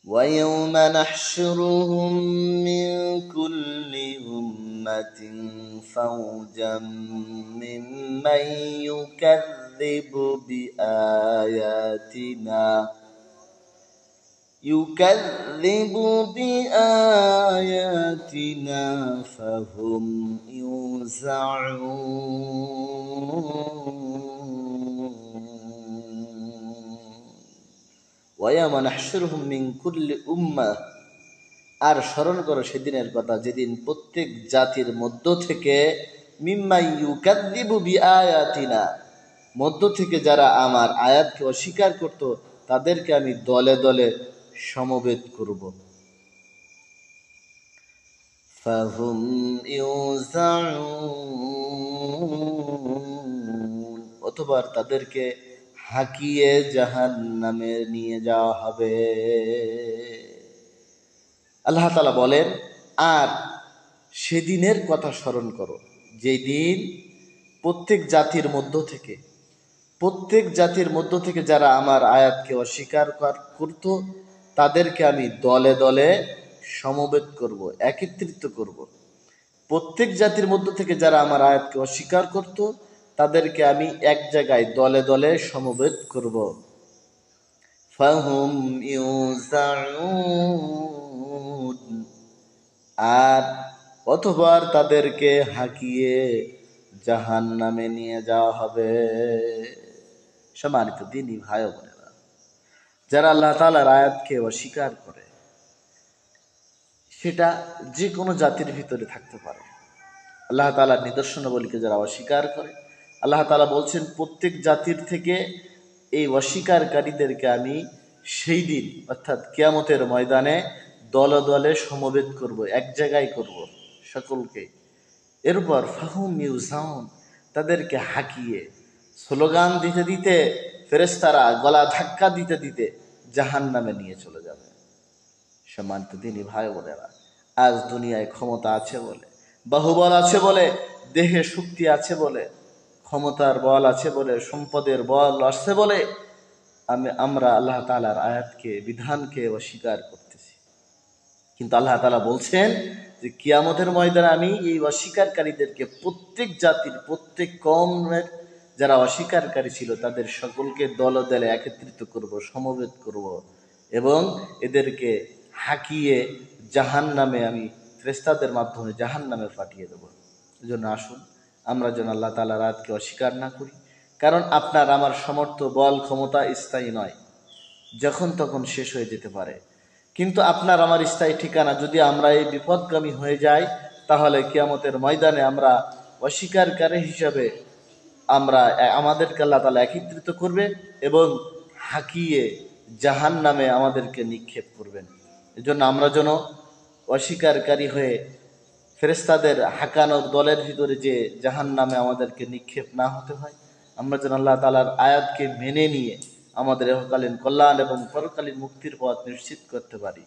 ويوم نحشرهم من كل أمة فوجا ممن يكذب بآياتنا فهم يوزعون ويوم نحشرهم من كل أمة আর স্মরণ করো সেদিনের কথা যেদিন প্রত্যেক জাতির মধ্য থেকে মিম্মা ইউকাযযিবু বিআয়াতিনা মধ্য থেকে যারা আমার আয়াতকে অস্বীকার করত তাদেরকে আমি দলে দলে সমবেত করব। ফাহুম ইউযাউন অথবা তাদেরকে হাকিয়ে জাহান্নামে নিয়ে যাওয়া হবে। আল্লাহ তাআলা বলেন, আর সেদিনের কথা স্মরণ করো যেদিন প্রত্যেক জাতির মধ্য থেকে যারা আমার আয়াতকে অস্বীকার করত তাদেরকে আমি দলে দলে সমবেত করব, একত্রিত করব। প্রত্যেক জাতির মধ্য থেকে যারা আমার আয়াতকে অস্বীকার করত তাদেরকে আমি এক জায়গায় দলে দলে সমবেত করব। ফাহুম ইউযাউন আর অথবা তাদেরকে হাকিয়ে জাহান্নামে নিয়ে যাওয়া হবে। সম্মানিত দ্বীনী ভাই ও বোনেরা, যারা আল্লাহ তাআলার আয়াতকে অস্বীকার করে সেটা যে কোনো জাতির ভিতরে থাকতে পারে। আল্লাহ তাআলার নিদর্শনাবলীকে যারা অস্বীকার করে, আল্লাহ তাআলা বলছেন প্রত্যেক জাতির থেকে এই অস্বীকারীদেরকে আমি সেই দিন অর্থাৎ কিয়ামতের ময়দানে দলে দলে সমবেত করব, এক জায়গায় করব সকলকে। এরপর ফাহুম ইউযাউন তাদেরকে হাকিয়ে স্লোগান দিতে দিতে ফেরেশতারা গলা ধাক্কা দিতে দিতে জাহান্নামে নিয়ে চলে যাবে। সম্মানিত দ্বীনী ভাই বোনেরা, আজ দুনিয়ায় ক্ষমতা আছে বলে, বাহুবল আছে বলে, দেহে শক্তি আছে বলে, ক্ষমতার বল আছে বলে, সম্পদের বল আছে বলে আমরা আল্লাহ তাআলার আয়াতকে বিধানকে অস্বীকার করতেছি। কিন্তু আল্লাহ তাআলা বলছেন যে কিয়ামতের ময়দানে আমি এই অস্বীকারীদেরকে প্রত্যেক জাতির প্রত্যেক কওমের যারা অস্বীকারী ছিল তাদের সকলকে দলে দলে একত্রিত করব, সমবেত করব এবং এদেরকে হাকিয়ে জাহান্নামে আমি ফেরেশতাদের মাধ্যমে জাহান্নামে পাঠিয়ে দেব। এজন্য আসুন আমরা যেন আল্লাহ তাআলার আয়াতকে অস্বীকার না করি। কারণ আপনার আমার সমর্থ বল ক্ষমতা স্থায়ী নয়, যখন তখন শেষ হয়ে যেতে পারে। কিন্তু আপনার আমার স্থায়ী ঠিকানা যদি আমরা এই বিপদগামী হয়ে যাই তাহলে কিয়ামতের ময়দানে আমরা অস্বীকারী হিসাবে আমাদেরকে আল্লাহ তাআলা একত্রিত করবেন এবং হাকিয়ে জাহান্নামে আমাদেরকে নিক্ষেপ করবেন। এজন্য আমরা যেন অস্বীকারী হয়ে ফেরেশতাদের হাঁকানোর দলের ভিতরে যে জাহান্নামে আমাদেরকে নিক্ষেপ না হতে হয়, আমরা যেন আল্লাহ তাআলার আয়াতকে মেনে নিয়ে আমাদের ইহকালীন কল্যাণ এবং পরকালীন মুক্তির পথ নিশ্চিত করতে পারি।